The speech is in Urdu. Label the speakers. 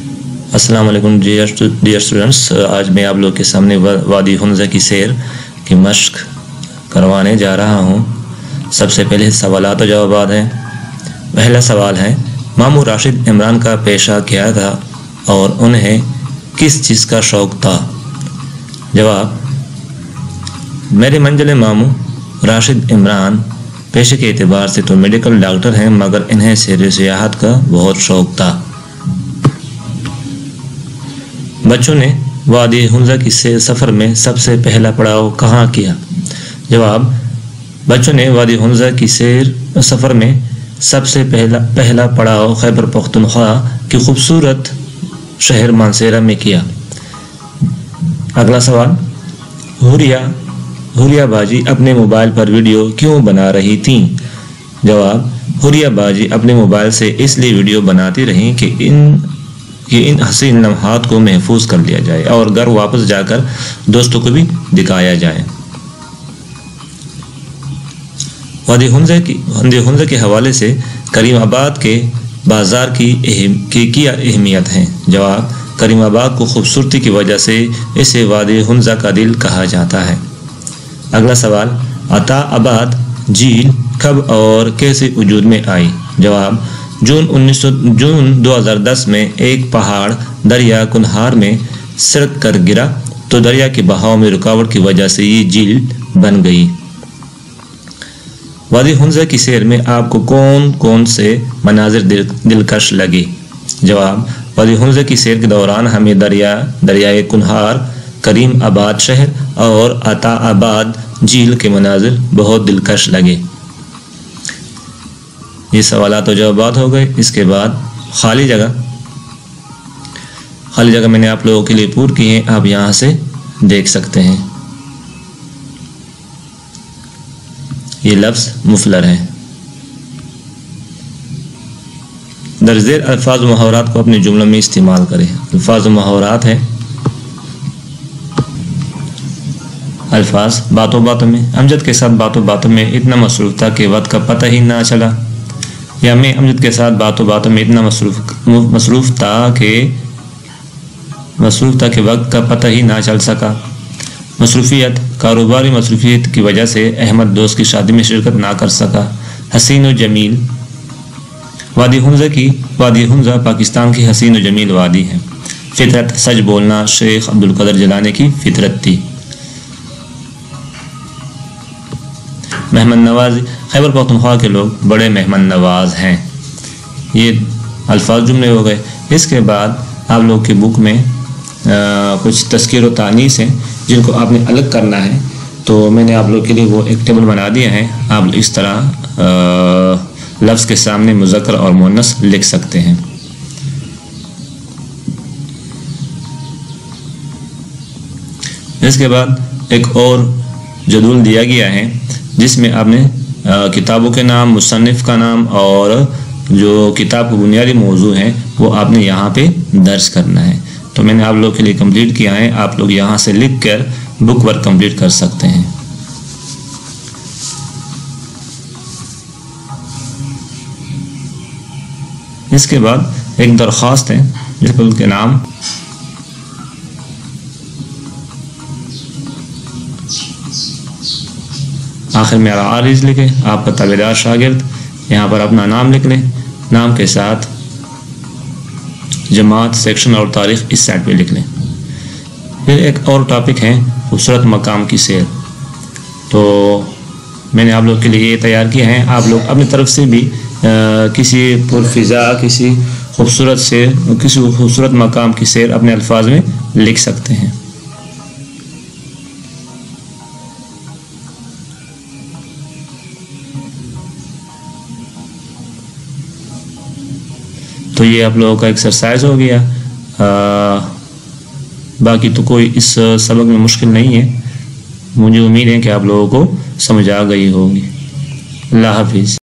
Speaker 1: السلام علیکم ڈیئر اسٹوڈنٹس، آج میں آپ لوگ کے سامنے وادی حنزہ کی سیر کی مشق کروانے جا رہا ہوں۔ سب سے پہلے سوالات و جوابات ہیں۔ پہلا سوال ہے، ماموں راشد عمران کا پیشہ کیا تھا اور انہیں کس چیز کا شوق تھا؟ جواب، میرے منزل ماموں راشد عمران پیشے کے اعتبار سے تو میڈیکل ڈاکٹر ہیں، مگر انہیں سیر سیاحت کا بہت شوق تھا۔ بچوں نے وادی حنزہ کی سفر میں سب سے پہلا پڑاؤ کہاں کیا؟ جواب، بچوں نے وادی حنزہ کی سفر میں سب سے پہلا پڑاؤ خیبر پختونخوا کی خوبصورت شہر مانسہرہ میں کیا۔ اگلا سوال، حوریہ باجی اپنے موبائل پر ویڈیو کیوں بنا رہی تھیں؟ جواب، حوریہ باجی اپنے موبائل سے اس لیے ویڈیو بناتی رہیں کہ ان حسین لمحات کو محفوظ کر لیا جائے اور گھر واپس جا کر دوستوں کو بھی دکھایا جائے۔ وادی حنزہ کے حوالے سے کریم آباد کے بازار کی کیا اہمیت ہے؟ جواب، کریم آباد کو خوبصورتی کی وجہ سے اسے وادی حنزہ کا دل کہا جاتا ہے۔ اگلا سوال، عطا آباد جھیل کب اور کیسے وجود میں آئی؟ جواب، جون 2010 میں ایک پہاڑ دریا کنہار میں سرک کر گرا تو دریا کے بہاؤ میں رکاوٹ کی وجہ سے یہ جھیل بن گئی۔ وادی حنزہ کی سیر میں آپ کو کون کون سے مناظر دلکش لگے؟ جواب، وادی حنزہ کی سیر کے دوران ہمیں دریائے کنہار، کریم آباد شہر اور عطا آباد جھیل کے مناظر بہت دلکش لگے۔ یہ سوالات و جوابات ہو گئے۔ اس کے بعد خالی جگہ میں نے آپ لوگوں کے لیے پور کی ہیں، آپ یہاں سے دیکھ سکتے ہیں۔ یہ لفظ مفلر ہیں۔ درج ذیل الفاظ و محاورات کو اپنے جملوں میں استعمال کریں۔ الفاظ و محاورات ہیں، الفاظ باتوں میں، امجد کے ساتھ باتوں میں اتنا مصروف تھا کہ وقت کا پتہ ہی نہ چلا، یا میں امجد کے ساتھ باتوں میں اتنا مصروف تھا کہ وقت کا پتہ ہی نہ چل سکا۔ مصروفیت، کاروباری مصروفیت کی وجہ سے احمد دوست کی شادی میں شرکت نہ کر سکا۔ حسین و جمیل، وادی حنزہ پاکستان کی حسین و جمیل وادی ہے۔ فطرت، سچ بولنا شیخ عبدالقادر جیلانی کی فطرت تھی۔ مہمان نوازی، خیبر پختونخوا کے لوگ بڑے مہمان نواز ہیں۔ یہ الفاظ جملے ہو گئے۔ اس کے بعد آپ لوگ کی بک میں کچھ تذکیر و تانیث ہیں جن کو آپ نے الگ کرنا ہے، تو میں نے آپ لوگ کے لیے وہ ایک ٹیبل بنا دیا ہے۔ آپ اس طرح لفظ کے سامنے مذکر اور مؤنث لکھ سکتے ہیں۔ اس کے بعد ایک اور جدول دیا گیا ہے جس میں آپ نے کتابوں کے نام، مصنف کا نام اور جو کتاب کا بنیادی موضوع ہیں وہ آپ نے یہاں پہ درج کرنا ہے۔ تو میں نے آپ لوگ کے لیے کمپلیٹ کیا ہے، آپ لوگ یہاں سے لکھ کر بک ورک کمپلیٹ کر سکتے ہیں۔ اس کے بعد ایک درخواست ہے جس کے نام آخر میں عارض لکھیں۔ آپ کا تابعدار شاگرد یہاں پر اپنا نام لکھ لیں، نام کے ساتھ جماعت، سیکشن اور تاریخ اس سائٹ پہ لکھ لیں۔ پھر ایک اور ٹاپک ہے خوبصورت مقام کی سیر، تو میں نے آپ لوگ کے لیے یہ تیار کیا ہے۔ آپ لوگ اپنی طرف سے بھی کسی پرفضا کسی خوبصورت مقام کی سیر اپنے الفاظ میں لکھ سکتے ہیں۔ تو یہ آپ لوگوں کا ایکسرسائز ہو گیا۔ باقی تو کوئی اس سبق میں مشکل نہیں ہے، مجھے امید ہے کہ آپ لوگوں کو سمجھ آ گئی ہوگی۔ اللہ حافظ۔